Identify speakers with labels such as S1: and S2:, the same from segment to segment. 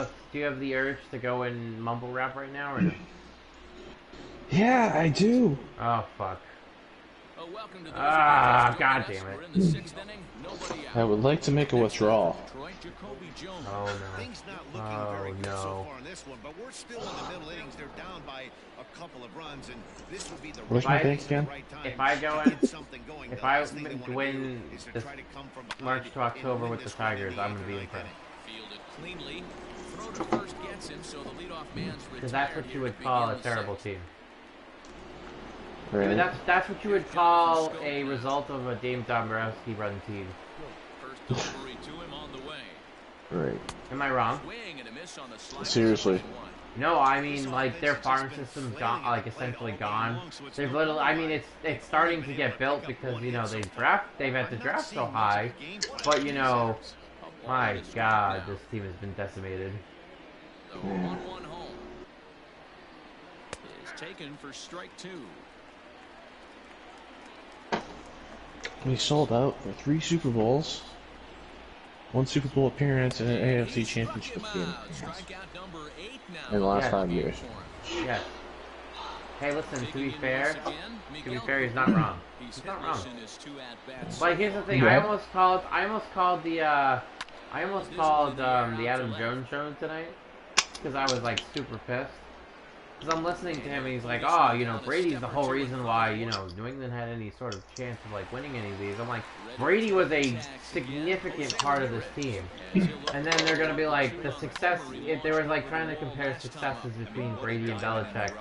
S1: Do you have the urge to go and mumble rap right now or no?
S2: Yeah, I do.
S1: Oh fuck.
S3: Welcome to those
S1: Ah, god damn it.
S3: we're in the sixth inning. Nobody out.
S2: I would like to make a withdrawal.
S3: Detroit, Jacoby Jones.
S1: Oh no.
S4: Things not looking very
S1: Oh
S4: good so
S1: no.
S4: far in this one, but we're still in the middle innings. They're down by a couple of runs, and this would be the
S2: Where's my bank again?
S1: If I go in, if I win this March to October with the Tigers, I'm gonna be impressed.
S3: Fielded cleanly. Throw to first gets him, so the leadoff man's
S1: Because that's what you would call a terrible team. I
S2: Right.
S1: mean, that's what you would call a result of a Dame Dombrowski run team.
S3: First delivery to him on the way.
S2: Right.
S1: Am I wrong?
S3: Swing and a miss on the slider.
S2: Seriously.
S1: No, I mean like their farm system's gone, like essentially gone. They've little. I mean it's starting to get built because you know they've had to draft so high, but you know, my God, this team has been decimated.
S3: The 1-1 home is taken for strike two.
S2: We sold out for 3 Super Bowls, 1 Super Bowl appearance, and an AFC Championship game in the last 5 years.
S1: Yes. Hey, listen. To be fair, he's not wrong. He's not wrong. But here's the thing.
S2: Yeah.
S1: I almost called the Adam Jones show tonight because I was like super pissed. Because I'm listening to him and he's like, oh, you know, Brady's the whole reason why, you know, New England had any sort of chance of, like, winning any of these. I'm like, Brady was a significant part of this team. And then they're going to be like, the success, if they were, like, trying to compare successes between Brady and Belichick.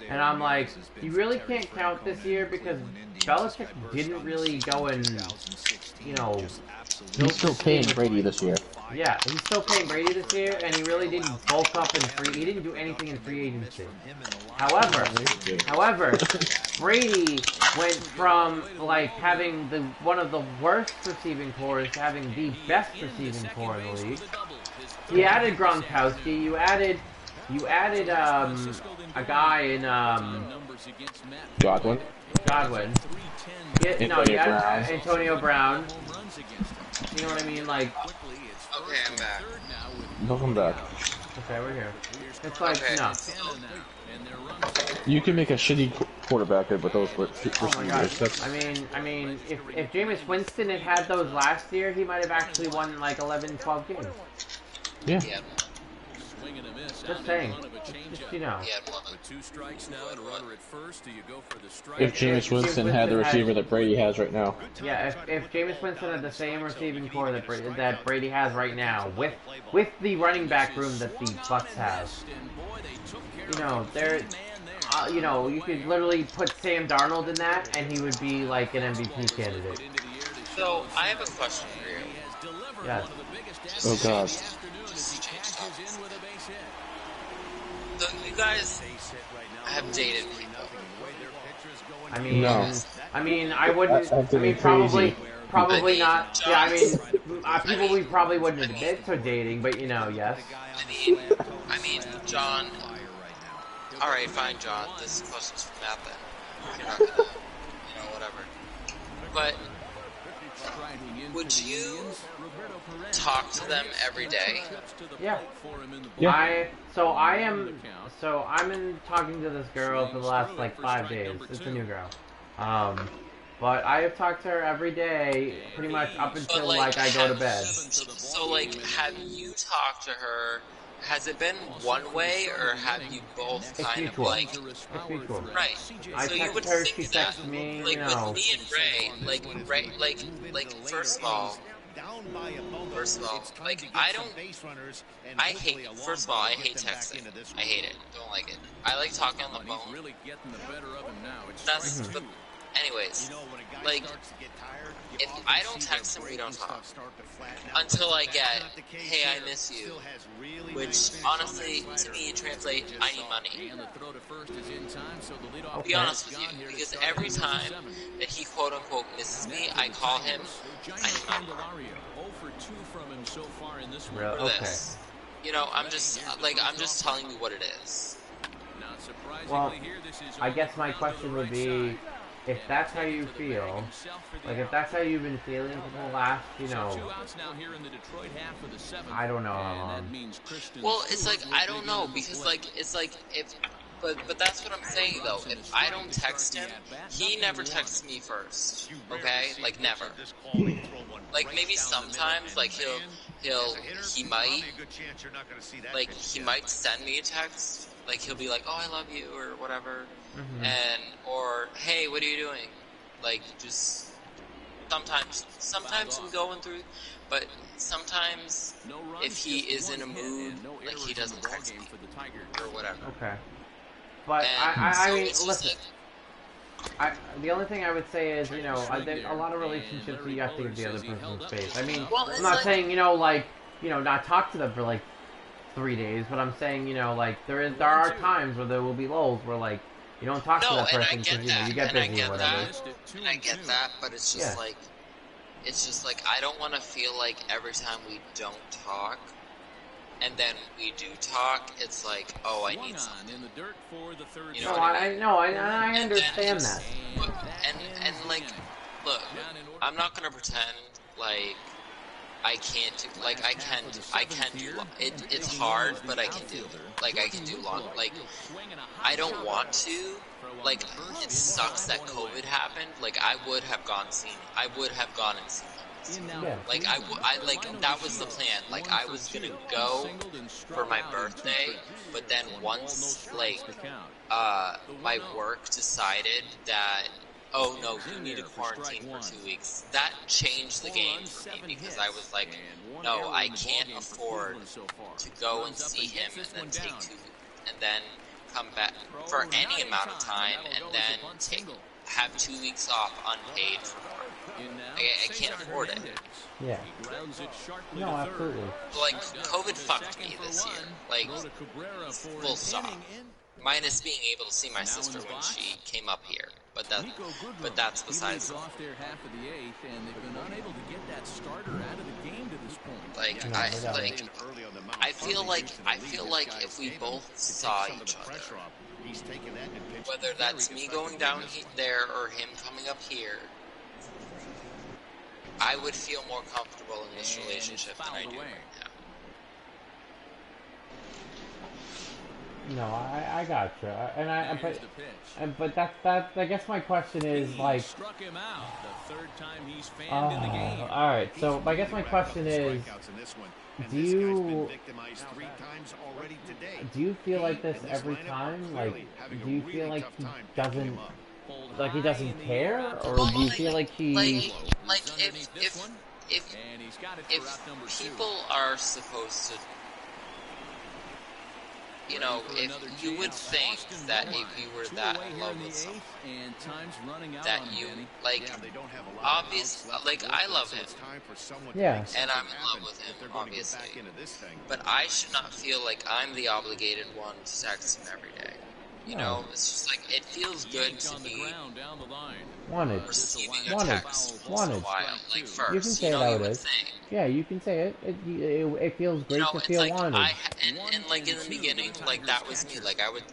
S1: And I'm like, you really can't count this year because Belichick didn't really go and, you know...
S2: He's still paying Brady this year.
S1: Yeah, he's still paying Brady this year, and he really didn't bulk up in he didn't do anything in free agency. However, Brady went from like having one of the worst receiving cores to having the best receiving core in the league. He added Gronkowski. You added a guy in
S2: Godwin.
S1: Antonio Brown. You know what I mean? Like,
S5: Okay, I'm back.
S2: Welcome back.
S1: okay, we're here. It's like,
S5: Okay.
S1: no.
S2: You can make a shitty quarterback with those
S1: Oh my gosh.
S2: receivers.
S1: I mean, if Jameis Winston had those last year, he might have actually won like 11, 12 games.
S2: Yeah.
S5: Yep.
S1: Just saying. Just, you know.
S5: Yeah, one.
S3: With 2 strikes now and a runner at first, do you go for the strike?
S2: If Jameis Winston had the receiver that Brady has right now.
S1: Yeah, if Jameis Winston had the same receiving core that Brady has right now, with the running back room that the Bucks have, you know, you know, you could literally put Sam Darnold in that, and he would be like an MVP candidate.
S5: So, I have a question for you.
S1: Yes.
S2: Oh God.
S5: Just to change topics. So, you guys have dated people.
S1: I mean,
S2: No.
S1: I wouldn't.
S2: That's
S1: I mean,
S2: crazy.
S1: probably not. Yeah, I mean, people we
S5: mean-
S1: probably wouldn't admit to dating, but you know, yes.
S5: I mean, John. Alright, fine, John. This question's from Matt then. You're not gonna, you know, whatever. But, would you talk to them every day?
S1: Yeah.
S2: Yeah.
S1: I'm in talking to this girl for the last like 5 days. It's a new girl. But I have talked to her every day, pretty much up until like I go to bed.
S5: So, like, have you talked to her? Has it been one way, or have you both
S1: It's
S5: kind of
S1: mutual.
S5: like...
S1: It's mutual.
S5: Right.
S1: I
S5: So you would
S1: text her,
S5: think
S1: she
S5: that,
S1: texts me,
S5: like,
S1: you know.
S5: with me and Ray, first of all, like, I hate, first of all, I hate texting. I hate it. Don't like it. I like talking on the phone. That's, but anyways, like, if I don't text him, we don't talk. Until I get, hey, I miss you. Which, honestly, to me, translates, I need money. I'll be honest with you, because every time that he quote-unquote misses me, I call him, I need money.
S1: Really?
S5: For
S1: Okay.
S5: this. You know, I'm just telling you what it is.
S1: Well, I guess my question would be, if that's how you feel, like if that's how you've been feeling for the last, you know, I don't know how long.
S5: Well, it's like I don't know because like it's like if, but that's what I'm saying though. If I don't text him, he never texts me first. Okay, like never. Like maybe sometimes like he might send me a text. Like he'll be like, "Oh, I love you" or whatever, and or "Hey, what are you doing?" Like just sometimes I'm going through, but sometimes if he is in a mood, like he doesn't text me or whatever.
S1: Okay, but I mean, listen. The only thing I would say is, you know, a lot of relationships you have to give the other person space. I mean, I'm not saying, you know, like, you know, not talk to them for like 3 days, but I'm saying, you know, like there are times where there will be lulls where like you don't talk to that person because you know you get busy or whatever.
S5: And I get that, but it's just like I don't want to feel like every time we don't talk. And then we do talk. It's like, oh, I need something. You know
S1: I understand that.
S5: And like, look, I'm not gonna pretend like I can't do. Like I can do. It's hard, but I can do. Like I can do long. Like I don't want to. Like it sucks that COVID happened. Like I would have gone and seen him.
S1: Yeah.
S5: Like I like that was the plan. Like I was gonna go for my birthday, but then once like my work decided that oh no, you need to quarantine for 2 weeks. That changed the game for me because I was like, no, I can't afford to go and see him and then take 2 and then come back for any amount of time and then have 2 weeks off unpaid for work. I can't afford it.
S1: Yeah. No, absolutely.
S5: Like, COVID fucked me this year. Like, full stop. Minus being able to see my sister when she came up here. But that's besides the point. Like, I feel like if we both saw each other, whether that's me going down there or him coming up here, I would feel more comfortable in this relationship than I do right now.
S1: No, I gotcha, but that's I guess my question is like, all right. So I guess my question is, do you feel like this every time? Like, do you feel like he doesn't care, or do you feel like he
S5: like if people are supposed to, you know, if you would think that if you were that in love with someone, that you, like, obviously, like, I love him.
S1: Yeah.
S5: And I'm in love with him, obviously. But I should not feel like I'm the obligated one to text him every day. You know, it's just like, it feels good to be receiving a text once in a while. Like, first,
S1: you can say it how it is. Yeah, you can say it. It feels great to feel
S5: like
S1: wanted.
S5: And like in the beginning, like that was me. Like I would,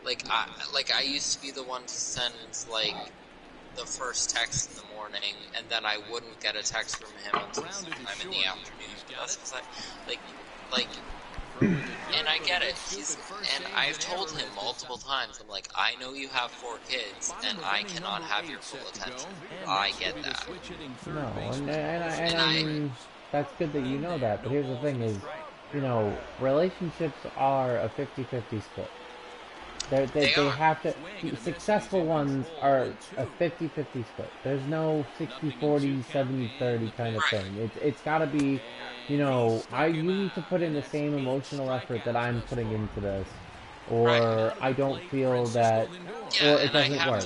S5: I used to be the one to send like the first text in the morning, and then I wouldn't get a text from him until sometime in the afternoon. That's because and I get it. And I've told him multiple times, I'm like, I know you have 4 kids, and I cannot have your full attention. I get that.
S1: No, and I mean, that's good that you know that, but here's the thing is, you know, relationships are a 50-50 split. They have to, successful ones are a 50-50 split. There's no 60-40, 70-30 kind of thing. It's gotta be, you know, you need to put in the same emotional effort that I'm putting into this, or I don't feel that, or it doesn't work.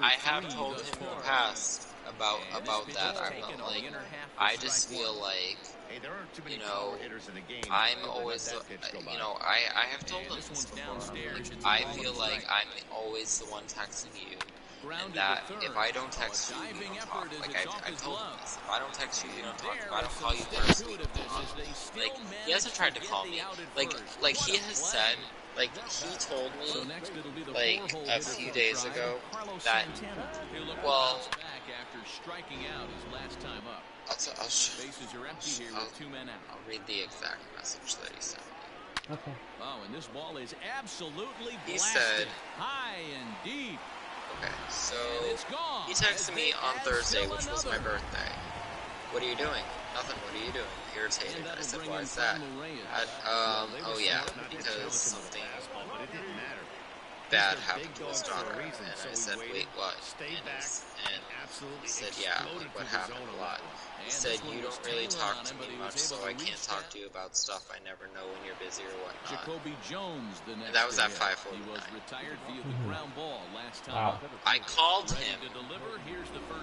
S5: I have told him in the past about that. I just feel like, you know, I'm always, you know, I have told him this before. Like, I feel like I'm always the one texting you, and that if I don't text you, you don't talk. Like, I've told him this. If I don't text you, you don't talk. If I don't call you first, you don't talk. Like, he hasn't tried to call me. Like he has said, Like, he told me, like, a few days ago that, well, I'll read the exact message that he sent me.
S1: Okay.
S3: Oh, and this ball is absolutely
S5: he
S3: blasted.
S5: said,
S3: High and deep.
S5: Okay, so he texted me on Thursday, which was my birthday. What are you doing? Nothing. What are you doing? Irritated. I said, why is that? Oh yeah, because something bad happened to his daughter. And I said, wait, what? And he said, yeah, like, what happened a lot. He said, you don't really talk to me much, so I can't talk to you about stuff I never know when you're busy or whatnot. And that was at 5:49.
S1: Wow.
S5: I called him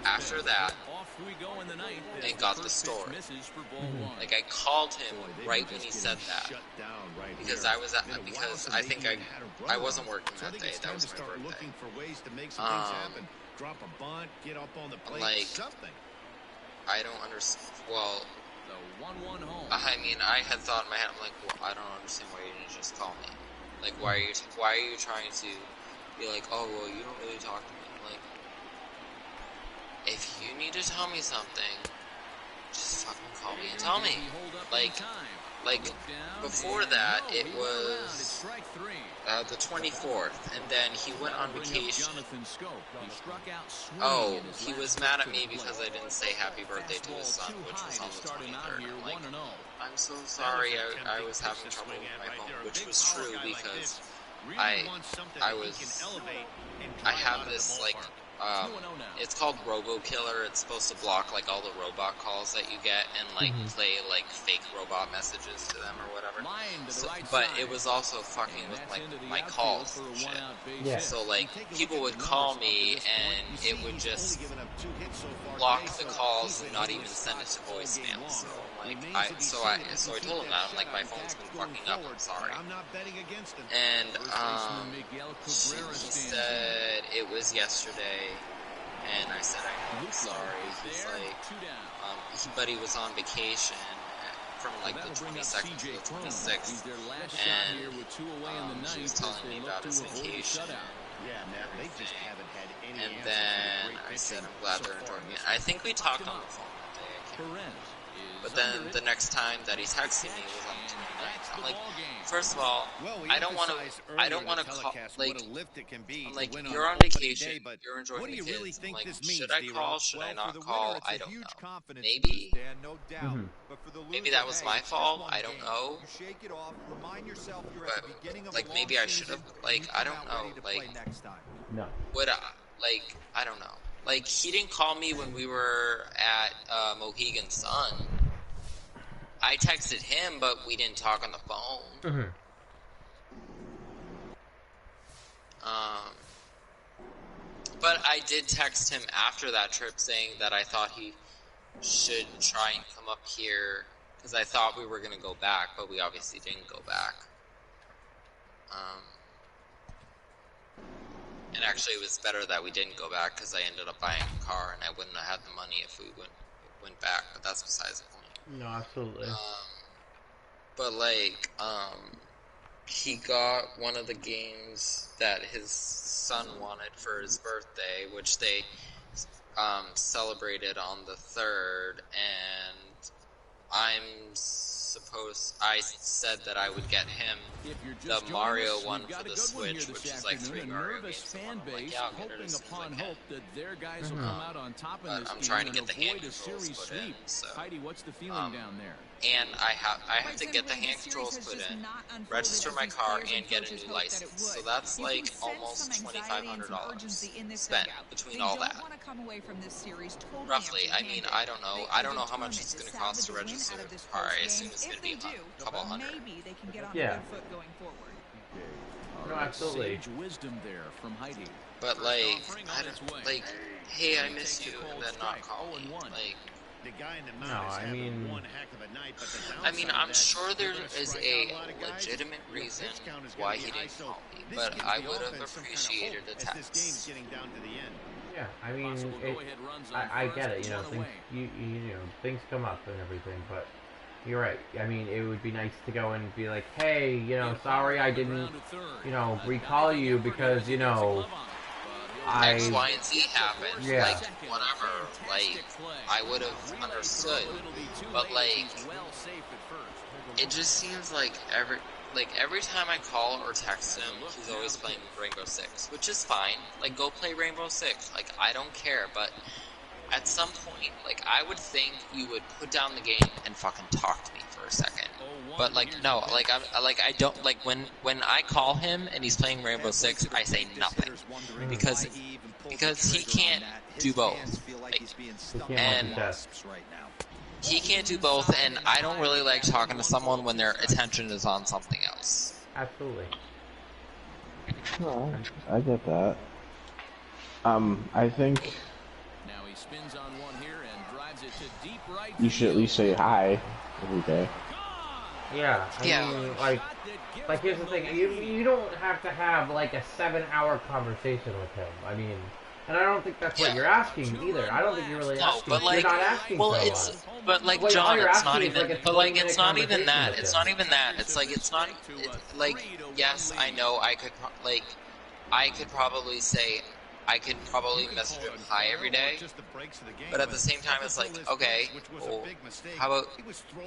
S5: after that and got the story. Like, I called him right when he said that, because I think I wasn't working that day. That was my birthday.
S4: Drop a bunt, get up on the plate,
S5: like,
S4: something.
S5: I don't understand. Well, I mean, I had thought in my head, I'm like, well, I don't understand why you didn't just call me. Like, why are you trying to be like, oh, well, you don't really talk to me. Like, if you need to tell me something, just fucking call me and tell me. Like, before that, it was the 24th, and then he went on vacation. Oh, he was mad at me because I didn't say happy birthday to his son, which was on the 23rd. I'm like, I'm so sorry, I was having trouble with my phone, which was true because I have this, like, it's called RoboKiller. It's supposed to block, like, all the robot calls that you get and, like, play, like, fake robot messages to them or whatever. So, but it was also fucking with, like, my calls and shit.
S1: Yeah.
S5: So, like, people would call me and it would just block the calls and not even send it to voicemail. So, like, so I told him that. I'm like, my phone's been fucking up. I'm sorry. And, he said it was yesterday. And I said, I'm sorry. He's like, but he was on vacation from, like, the 22nd to the 26th, and he was telling me about his vacation. And then I said, I'm glad they're enjoying it. I think we talked on the phone that day. I can't remember. But then the next time that he texted me was on the 29th. I'm like, first of all, I don't want to call, like, I'm like, you're on vacation, you're enjoying the kids. I'm like, should I call, should I not call? I don't know. Maybe that was my fault, I don't know. But, like, maybe I should have, like, I don't know, like,
S1: no.
S5: Like, I don't know. Like, he didn't call me when we were at Mohegan Sun. I texted him, but we didn't talk on the phone. But I did text him after that trip saying that I thought he should try and come up here, because I thought we were going to go back, but we obviously didn't go back. And actually, it was better that we didn't go back, because I ended up buying a car, and I wouldn't have had the money if we went back, but that's besides the point.
S1: No, absolutely.
S5: But, like, he got one of the games that his son wanted for his birthday, which they celebrated on the 3rd, and I said that I would get him the Mario one for the Switch, which is like 3 Mario games. I'm like, yeah, I'll get it as soon as I can. But I'm trying to get the hand controls put in, so. And I have to get the hand controls put in, register my car, and get a new license. So that's like almost $2,500 spent between all that. Roughly, I mean, I don't know. I don't know how much it's going to cost to register the car. I assume it's going to be a couple hundred.
S1: Yeah. No, absolutely.
S5: But, like, I don't, like, hey, I missed you, and then not call me. Like,
S1: no, I mean,
S5: I'm sure there is a legitimate reason why he didn't call me, but I would have appreciated a text.
S1: yeah, I mean, I get it, you know, things, you know, things come up and everything, but you're right. I mean, it would be nice to go and be like, hey, you know, sorry I didn't, you know, recall you because, you know,
S5: X, Y, and Z happened.
S1: Yeah.
S5: Like, whatever. Like, I would have understood. But, like, it just seems like every time I call or text him, he's always playing Rainbow Six, which is fine. Like, go play Rainbow Six. Like, I don't care, but at some point, like, I would think you would put down the game and fucking talk to me for a second. But, like, no, like, I don't, like, when I call him and he's playing Rainbow Six, I say nothing. Because he can't do both. Like, and he can't do both, and I don't really like talking to someone when their attention is on something else.
S1: Absolutely.
S2: No, I get that. I think you should at least say hi every day.
S1: Yeah, I mean, like here's the thing, you don't have to have like a 7-hour conversation with him. I mean, and I don't think that's what you're asking either. I don't think you're really asking.
S5: But like,
S1: you're not asking
S5: well,
S1: for a
S5: it's
S1: lot.
S5: but like John, it's not even. But like, it's not even that. It's not even that. It's like it's not like. Yes, I know. I could probably say. I could probably message him hi every day, but at the same time, it's like, okay, well, how about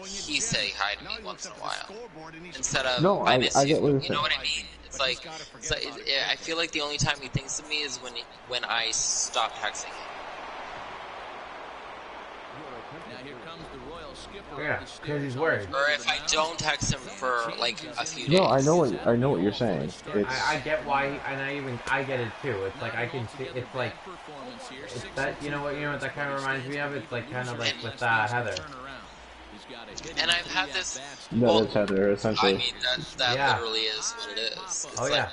S5: he say hi to me once in a while instead of I miss you. You know what I mean? It's like I feel like the only time he thinks of me is when I stop texting him.
S1: Yeah, because he's worried.
S5: Or if I don't text him for like a few days.
S2: No, I know what you're saying.
S1: I get why, and I get it too. It's like I can see. It's like it's that you know what that kind of reminds me of. It's like kind of like with Heather.
S5: And I've had this.
S2: No, that's Heather, essentially.
S5: I mean, that literally is what it is. It's
S1: oh yeah.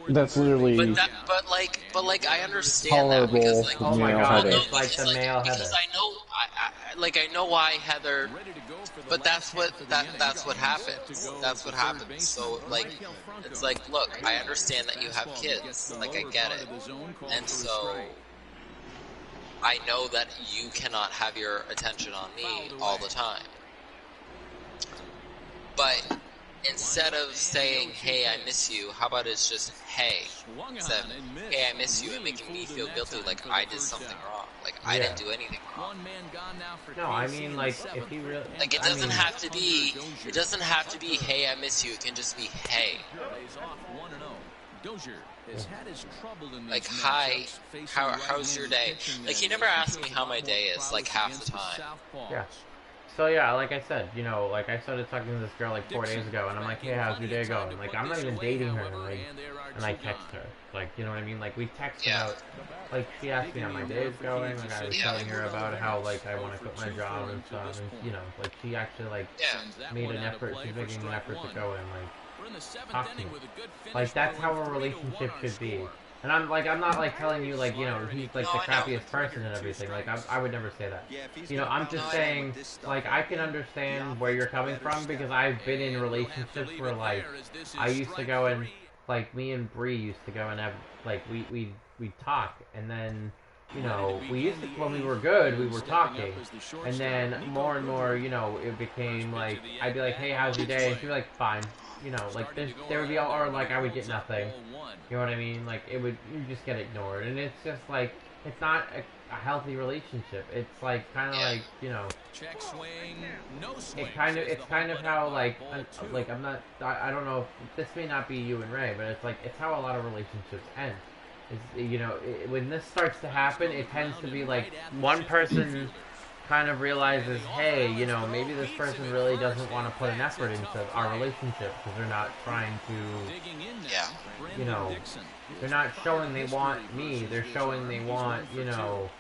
S2: That's literally.
S5: But like I understand that because like
S1: oh my god,
S2: Heather.
S1: it's like the male Heather.
S5: Because I know why Heather. But that's what happens. That's what happens. So like, it's like, look, I understand that you have kids. Like I get it, and so I know that you cannot have your attention on me all the time. But instead of saying, hey, I miss you, how about it's just, hey. Instead of, hey, I miss you, and making me feel guilty like I did something wrong. Like, I didn't do anything wrong.
S1: No, I mean, like, if he really...
S5: Like, it doesn't have to be, hey, I miss you. It can just be, hey. Like, hi, how's your day? Like, he never asked me how my day is, like, half the time.
S1: Yeah. So yeah, like I said, you know, like I started talking to this girl like 4 days ago, and I'm like, hey, how's your day going? Like, I'm not even dating her, and I text her. Like, you know what I mean? Like, we text about, like, she asked me how my day is going, like, I was telling her about how, like, I want to quit my job and stuff, and, you know, like, she actually, like, made an effort, she's making an effort to go and, like, talk to me. Like, that's how a relationship should be. And I'm not like telling you like, you know, he's like the crappiest person and everything. Like I would never say that. You know, I'm just saying like I can understand where you're coming from because I've been in relationships where like I used to go and like me and Bree used to go and have like we talk and then you know we used to when we were good we were talking and then more and more you know it became like I'd be like, hey, how's your day? And she'd be like, fine. You know, like there would be all, or like I would get nothing. You know what I mean? Like you just get ignored, and it's just like it's not a healthy relationship. It's like kind of like you know, it's kind of how like I'm not I don't know if this may not be you and Ray, but it's how a lot of relationships end. Is you know when this starts to happen, it tends to be like one person kind of realizes, hey, you know, maybe this person really doesn't want to put an effort into our relationship because they're not trying to, you know, they're not showing they want me. They're showing they want, you know,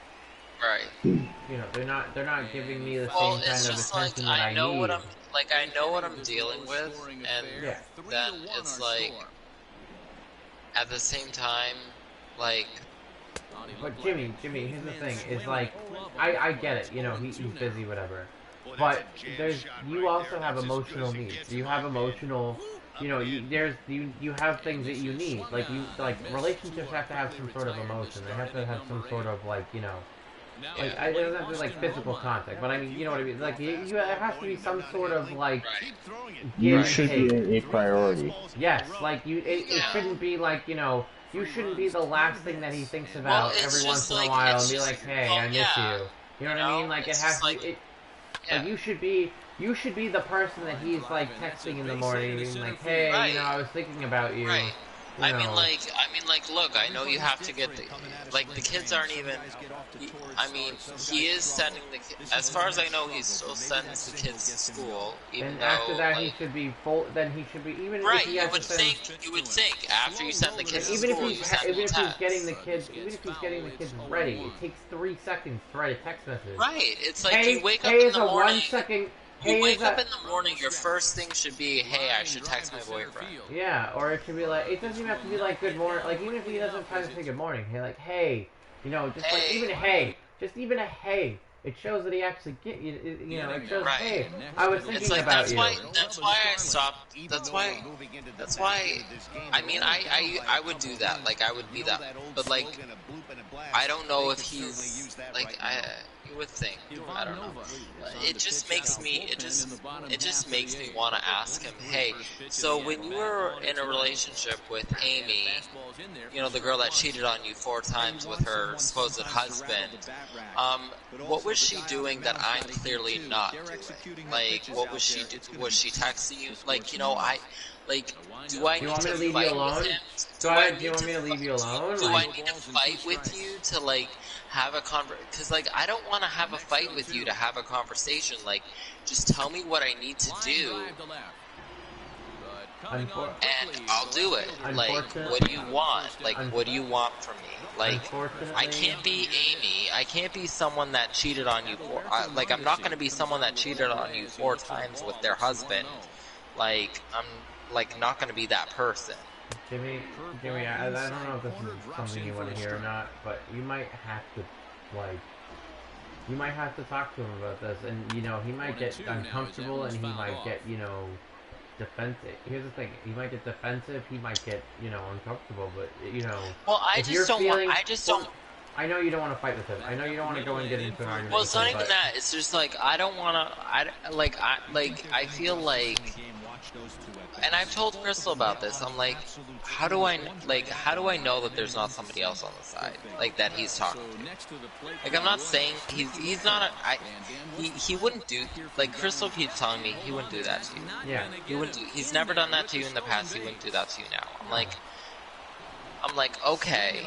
S1: you know, they're not giving me the same kind of attention that I need.
S5: I know what I'm dealing with, and then it's like, at the same time, like.
S1: But Jimmy, here's the thing, is like, I get it, you know, he's busy, whatever. But you also have emotional needs. You have emotional, you know, you have things that you need. Like relationships have to have some sort of emotion. They have to have some sort of like, you know, Like, it doesn't have to be, like, physical contact, but I mean, you know what I mean? Like, there has to be some sort of, like,
S2: you should be a priority.
S1: Yes, like, it shouldn't be, like, you know, you shouldn't be the last thing that he thinks about every once in a while and be like, hey, I miss you. You know what I mean? Like, it has to, like, you should be the person that he's, like, texting in the morning, being like, hey, you know, I was thinking about you.
S5: Right.
S1: You know.
S5: I mean, like, look, I know you have to get the kids aren't even. I mean, he is sending as far as I know, he still sends the kids to school. Even
S1: and
S5: though,
S1: after that, he should be full. Then he should be even
S5: right.
S1: if he
S5: You
S1: has
S5: would
S1: to send,
S5: think. You would think after you send the kids to
S1: even if
S5: school,
S1: he's even if he's getting the kids, ready, it takes 3 seconds to write a text message.
S5: Right. It's like
S1: hey,
S5: you wake up
S1: hey
S5: in the morning.
S1: 1 second.
S5: You wake up in the morning, your first thing should be, hey, I should text my boyfriend.
S1: Yeah, or it should be like, it doesn't even have to be like good morning, like even if he doesn't have time to say good morning, hey, like, hey, you know, just like even a hey, just even a hey, it shows that he actually you know, it shows, hey, I was thinking about you.
S5: That's why I stopped, that's why, I mean, I would do that, like, I would be that, but like, I don't know if he's, like, you would think, I don't know. It just makes me, it just makes me want to ask him, hey, so when you were in a relationship with Amy, you know, the girl that cheated on you 4 times with her supposed husband, what was she doing that I'm clearly not doing? Like, what was she doing? Was she texting you? Like, you know, do I need to fight with him?
S1: Do you want me to leave you alone?
S5: Do I need to fight with you to, like, have a because, like, I don't want to have a fight with you to have a conversation. Like, just tell me what I need to do, and I'll do it. Like, what do you want? Like, what do you want from me? Like, I can't be Amy. I can't be someone that cheated on you like, I'm not going to be someone that cheated on you 4 times with their husband. Like, I'm, like, not going to be that person.
S1: Jimmy, I don't know if this is something you want to hear or not, but you might have to, like, you might have to talk to him about this, and, you know, he might get uncomfortable, and he might get, you know, defensive. Here's the thing, he might get defensive, he might get, you know, uncomfortable, but, you know,
S5: well, I just don't
S1: I know you don't want to fight with him. I know you don't want to go and get into an argument.
S5: Well, it's not even that. It's just like, I don't want to. I feel like, and I've told Crystal about this. I'm like, how do I know that there's not somebody else on the side, like, that he's talking to? Like, I'm not saying he's not. He wouldn't do, like, Crystal keeps telling me he wouldn't do that to you.
S1: Yeah.
S5: He wouldn't. He's never done that to you in the past. He wouldn't do that to you now. I'm like, okay.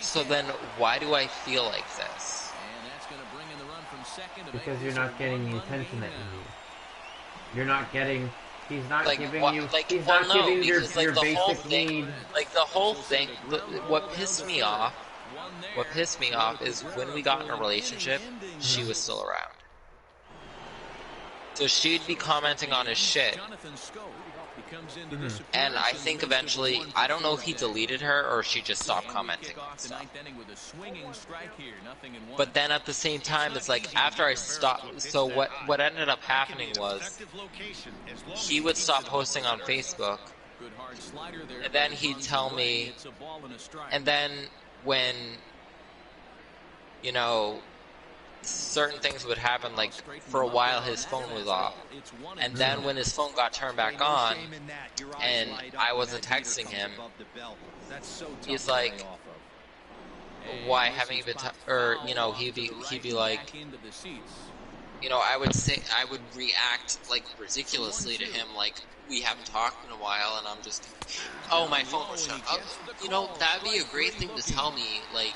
S5: So then, why do I feel like this?
S1: Because you're not getting the attention that you need. You're not getting. He's not giving you.
S5: Like,
S1: he's not giving your basic need.
S5: Like, the whole thing. What pissed me off. What pissed me off is when we got in a relationship, she was still around. So she'd be commenting on his shit. And I think eventually, I don't know if he deleted her or she just stopped commenting on stuff. But then at the same time, it's like, after I stopped, so what ended up happening was, he would stop posting on Facebook, and then he'd tell me, and then when, you know, certain things would happen, like, for a while his phone was off, and then when his phone got turned back on and I wasn't texting him, he's like, why haven't you been or, you know, he'd be like, you know, I would react, like, ridiculously to him, like, we haven't talked in a while, and I'm just, oh, my phone was shut. Oh, you know, that'd be a great thing to tell me, like,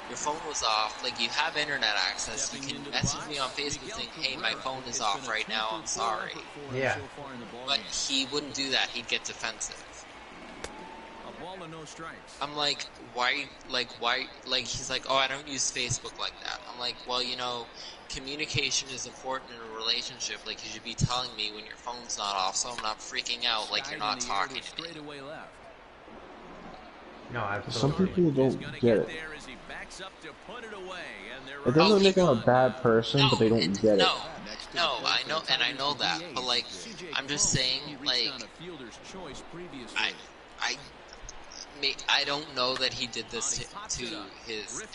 S5: your phone was off, like, you have internet access, you can message me on Facebook saying, hey, my phone is off right now, I'm sorry.
S1: Yeah.
S5: But he wouldn't do that, he'd get defensive. I'm like, why, he's like, oh, I don't use Facebook like that. I'm like, well, you know, communication is important in a relationship, like, you should be telling me when your phone's not off, so I'm not freaking out, like, you're not talking to me.
S1: No, absolutely.
S2: Some people don't get it. It doesn't make them a bad person, but they don't get it.
S5: No, I know, and I know that, but, like, I'm just saying, like, I don't know that he did this to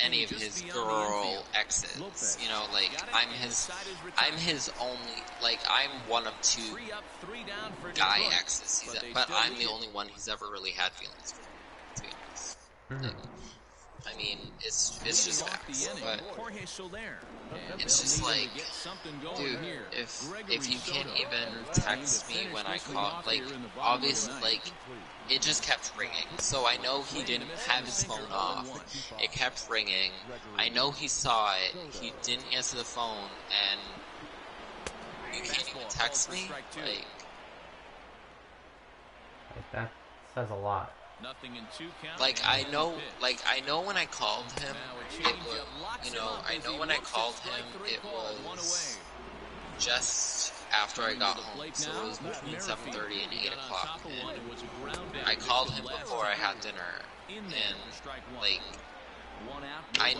S5: any of his girl exes. You know, like I'm his only, like I'm one of 2 guy exes, but I'm the only one he's ever really had feelings for, to be honest. Like, I mean, it's just facts, but it's just like, dude, if you can't even text me when I call, like, obviously, like, it just kept ringing, so I know he didn't have his phone off. It kept ringing. I know he saw it. He didn't answer the phone, and you can't even text me?
S1: Like, that says a lot.
S5: Like, I know when I called him, it was, I know when I called him, it was just after I got home, so it was between 7:30 and 8 o'clock, and I called him before I had dinner, and, like, I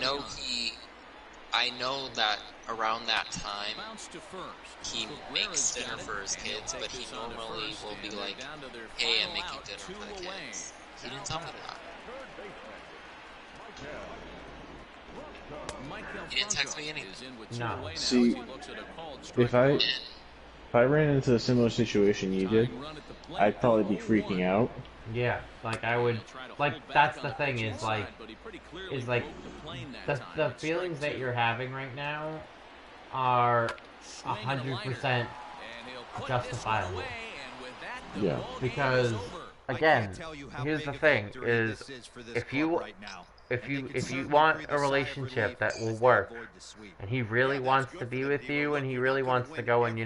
S5: know that around that time, he makes dinner for his kids, but he normally will be like, hey, I'm making dinner for the kids. He didn't tell me that. He didn't text me anything.
S1: No.
S2: See, if I ran into a similar situation you did, I'd probably be freaking out.
S1: Yeah, like I would, like that's the thing is like the feelings that you're having right now are 100% justifiable.
S2: Yeah.
S1: Because again, here's the thing: is if you want a relationship that will work, and he really wants to be with you, and he really wants to go and he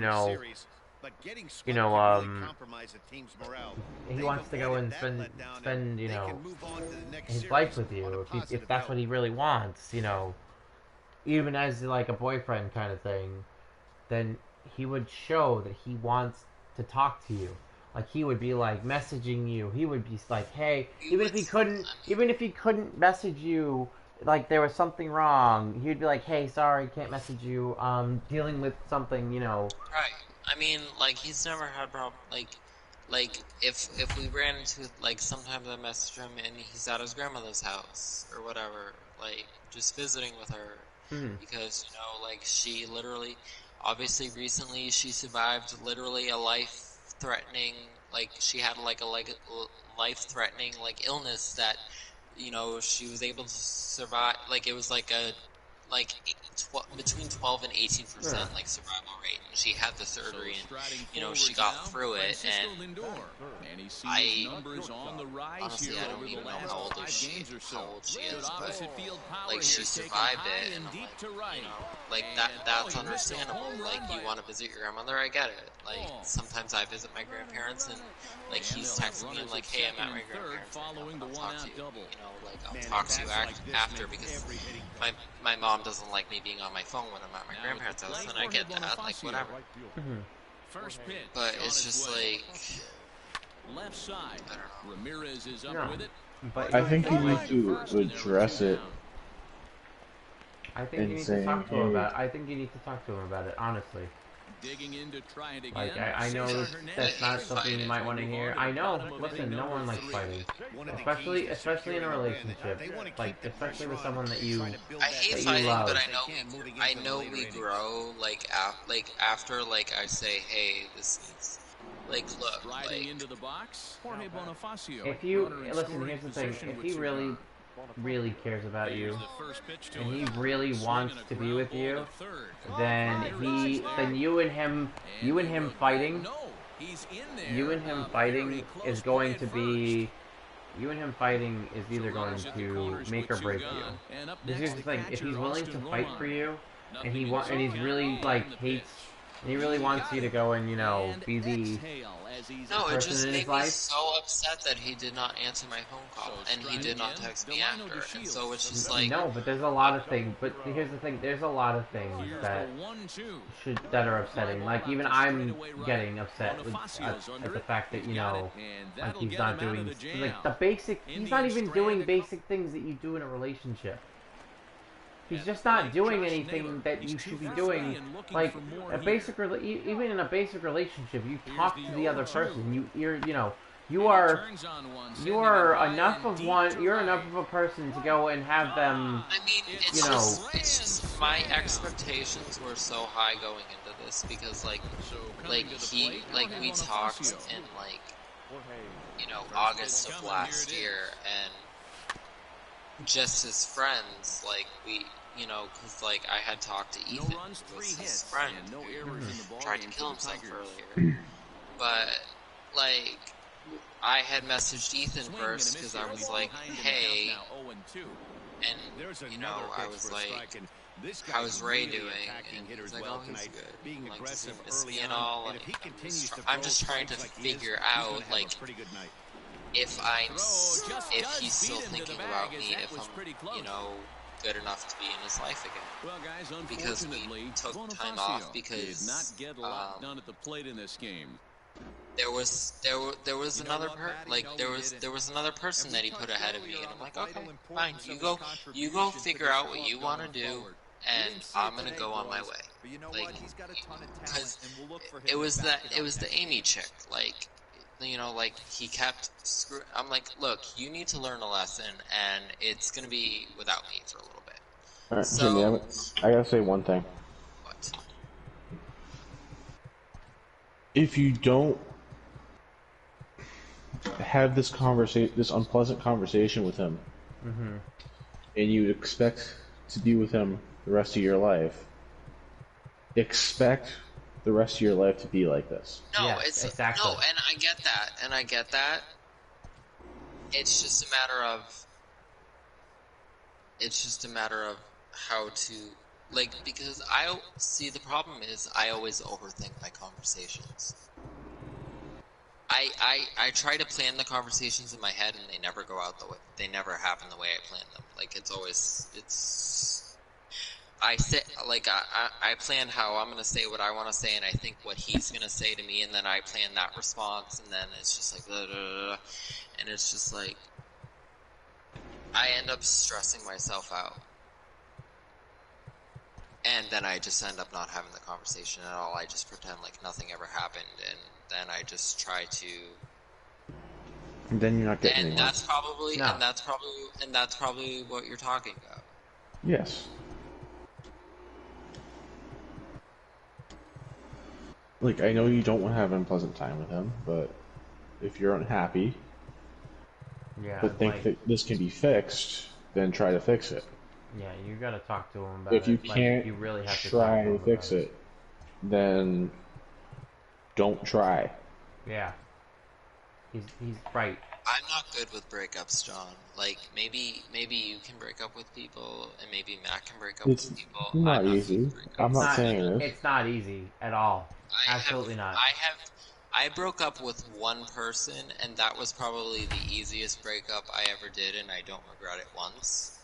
S1: wants to go and spend his life with you, if that's what he really wants, even as like a boyfriend kind of thing, then he would show that he wants to talk to you. Like he would be like messaging you. He would be like, "Hey," even if he couldn't message you, like there was something wrong, he'd be like, "Hey, sorry, can't message you. Dealing with something,
S5: Right. I mean, like he's never had problem. Like if we ran into, like, sometimes I message him and he's at his grandmother's house or whatever, like just visiting with her, because like she literally, obviously recently she survived literally a life-threatening, like she had like a life-threatening like illness that she was able to survive. Like it was like a between 12 and 18% like survival rate. And she had the surgery, and she got through it. And I honestly, I don't even know how old she is, but like she survived it, and I'm like, that's understandable. Like you want to visit your grandmother, I get it. Like sometimes I visit my grandparents, and like he's texting me like, hey, I'm at my grandparents, I'll talk to you. Like I'll talk to you after, because my mom doesn't like me being on my phone when I'm at my grandparents' house, and I get that, like whatever. But it's just like,
S3: left side.
S5: I don't know.
S3: Ramirez is up with it.
S1: But
S2: I think you need to address it.
S1: I think you need to talk to him about it. I think you need to talk to him about it, honestly.
S3: Digging in to try it again.
S1: Like, I know that's not something you might want to hear. I know. Listen, no one likes fighting. Especially in a relationship. Like, especially with someone that you love.
S5: I hate fighting, but I know we grow, like, after, like, I say, hey, this is, like, look, like...
S3: into the box, Jorge Bonifacio.
S1: If you... Listen, here's the thing. If he really cares about you, and he really wants to be with you, then you and him fighting is going to be, either going to make or break you. This is the thing. If he's willing to fight for you, and he's really like hates, and he really wants you to go and be the
S5: No, it just made me so upset that he did not answer my phone call, and he did not text me after, and so it's just like...
S1: No, but there's a lot of things, but here's the thing, there's a lot of things that are upsetting. Like, even I'm getting upset at the fact that, like, he's not doing, like, he's not even doing basic things that you do in a relationship. He's just not doing anything that you should be doing. Like even in a basic relationship, you talk to the other person. you are enough of one. You're enough of a person to go and have them.
S5: I mean, it's just my expectations were so high going into this because like we talked in like August of last year, and just as friends, like we. Because like I had talked to Ethan, who was his friend, who tried to kill himself earlier. But like, I had messaged Ethan first because I was like, "Hey," and I was like, "How's Ray doing?" And he was like, "Oh, he's good. Like, does he miss me at all?" And I'm just trying to figure out like if he's still thinking about me, if I'm good enough to be in his life again. Because we took time off because
S3: done at the plate in this game.
S5: there was another there was another person that he put ahead of me, and I'm like, okay, fine, you go figure out what you want to do, and I'm gonna go on my way. Like, because it was the Amy chick, like. Like, he kept I'm like, look, you need to learn a lesson, and it's gonna be without me for a little bit.
S2: Alright, so, Jimmy, I gotta say one thing.
S5: What?
S2: If you don't have this unpleasant conversation with him, and you expect to be with him the rest of your life, expect the rest of your life to be like this.
S5: No,
S1: yes,
S5: it's
S1: exactly.
S5: No, and I get that. It's just a matter of how to, like, because the problem is I always overthink my conversations. I try to plan the conversations in my head, and they never go out the way. They never happen the way I plan them. Like, I plan how I'm gonna say what I want to say, and I think what he's gonna say to me, and then I plan that response, and then it's just like, blah, blah, blah, and it's just like I end up stressing myself out, and then I just end up not having the conversation at all. I just pretend like nothing ever happened, and then I just try to.
S2: And then you're not getting
S5: and
S2: anywhere.
S5: that's probably what you're talking about.
S2: Yes. Like, I know you don't want to have an unpleasant time with him, but if you're unhappy, but think that this can be fixed, then try to fix it.
S1: Yeah, you gotta talk to him about
S2: it. If you
S1: can't
S2: you really have to try to fix it, then don't try.
S1: Yeah. He's right.
S5: I'm not good with breakups, John. Like, maybe you can break up with people, and maybe Matt can break up with people.
S2: It's not easy. I'm not saying it is.
S1: It's not easy at all. Absolutely not.
S5: I broke up with one person, and that was probably the easiest breakup I ever did, and I don't regret it once.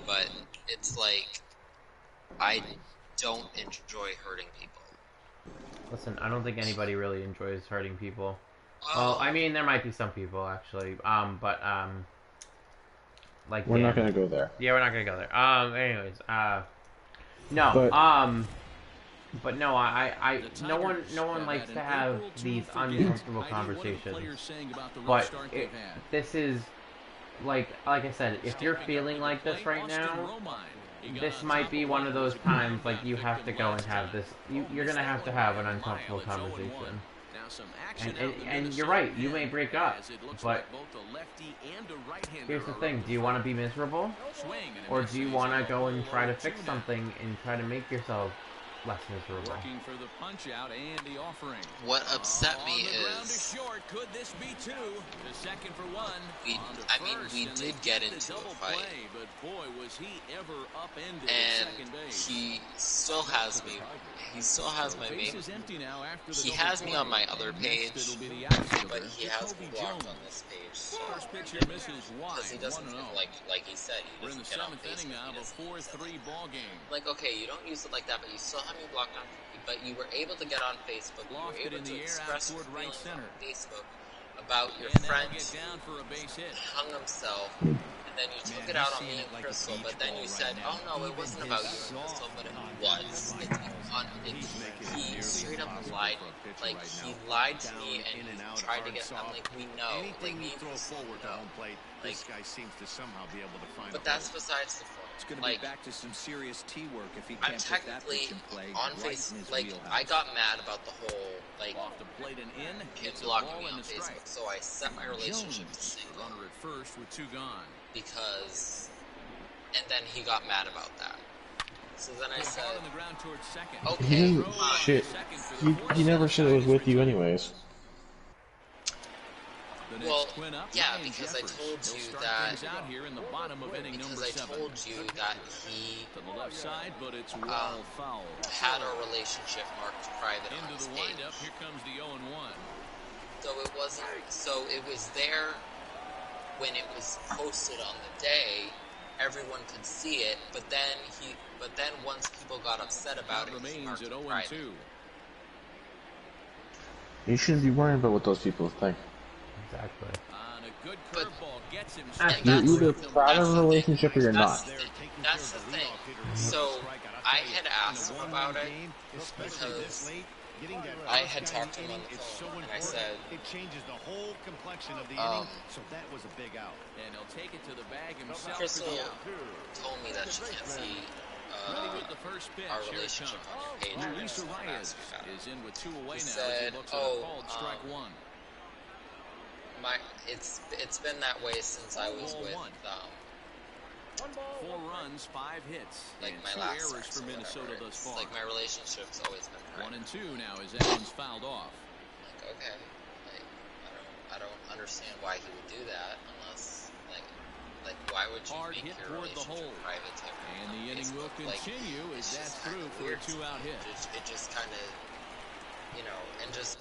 S5: But it's like, I don't enjoy hurting people.
S1: Listen, I don't think anybody really enjoys hurting people. Well, I mean, there might be some people, actually. Like,
S2: we're not gonna go there.
S1: Yeah, we're not gonna go there. Anyways, no, but no, no one likes to have these uncomfortable conversations. But this is, like I said, if you're feeling like this right now, this might be one of those times, like, you have to go and have this, you're gonna have to have an uncomfortable conversation. And you're right, you may break up, but here's the thing, do you want to be miserable? Or do you want to go and try to fix something and try to make yourself less miserable?
S5: What upset me is we did get into a fight, and he still has me. He still has my main. He has me on my other page, but he has me blocked on this page. So, because he doesn't, like he said, he doesn't get on Facebook. Like, okay, you don't use it like that, but you still have me blocked on. But you were able to get on Facebook. You were able to express your feelings on Facebook about your friend who hung himself and then you took it out on me and Crystal, but then you said, oh no, it wasn't about you and Crystal, but it was. He straight up lied. Like, he lied to me and he tried to get, I'm like, we know. Like, me and Crystal know. Like,
S4: this guy seems to somehow be able to find.
S5: But that's besides the point.
S6: It's going to be back to some serious T work if he
S5: I'm
S6: can't put that
S5: technically
S6: pitch in play
S5: on
S6: right
S5: Facebook.
S6: in his
S5: Like,
S6: wheelhouse.
S5: I got mad about the whole, like,
S3: Off the plate and in.
S5: him
S3: It's a
S5: blocking
S3: ball
S5: me
S3: and
S5: on
S3: a strike.
S5: Facebook, so I set my relationship to single.
S3: Runner at first with 2 gone.
S5: Because, and then he got mad about that. So then I said,
S3: On the ground towards second.
S2: He
S5: okay,
S2: didn't. Shit. He never said it was with you, anyways.
S5: well, yeah, because I told you that,
S3: out here in the bottom of inning
S5: because
S3: number
S5: I
S3: 7.
S5: told you that he
S3: To the left side, but it's well foul.
S5: had our relationship marked private on
S3: Into
S5: his
S3: the
S5: page.
S3: windup, here comes the 0-1.
S5: So it wasn't, so it was there when it was posted on the day, everyone could see it, but then once people got upset about it, he
S3: Remains
S5: marked
S3: at
S5: it
S3: 0-2.
S5: private.
S2: You shouldn't be worrying about what those people think.
S1: Exactly.
S3: On a good
S5: But-
S3: curveball, gets him.
S5: And
S2: You're
S5: that's-
S2: either proud of a relationship or you're
S5: That's
S2: not.
S5: the thing. That's the thing. So I had asked him about it because I had talked to him on the phone, and I said,
S4: it changes the whole complexion of the inning. So that was a big out.
S3: And he'll take it to the bag himself.
S5: Crystal
S3: for the out.
S5: told me that she can't see
S3: Ready with the first pitch.
S5: our
S3: Here it
S5: relationship
S3: comes.
S5: on your page. and I
S6: Luis
S5: just wanted to ask
S6: Arias
S5: you about it.
S3: Is in with 2 away
S5: He
S3: now
S5: said,
S3: as he looks at a called strike 1.
S5: It's been that way since I was with
S3: 4 runs, 5 hits,
S5: like
S3: and
S5: my
S3: 2
S5: last
S3: errors
S5: ex
S3: for
S5: or
S3: Minnesota
S5: whatever.
S3: thus
S5: It's
S3: far.
S5: like my relationship's always been
S3: 1
S5: private.
S3: and 2 now as Evans fouled off.
S5: Like, okay, like I don't understand why he would do that unless like why would you
S3: Hard
S5: make
S3: hit
S5: your
S3: toward the
S5: relationship
S3: hole.
S5: private to everyone
S3: And
S5: on
S3: the inning will
S5: Facebook? Like,
S3: continue as
S5: it's
S3: that's
S5: just
S3: through
S5: kinda
S3: for a
S5: weird to
S3: 2-out
S5: me.
S3: hit.
S5: It just kind of, you know, and just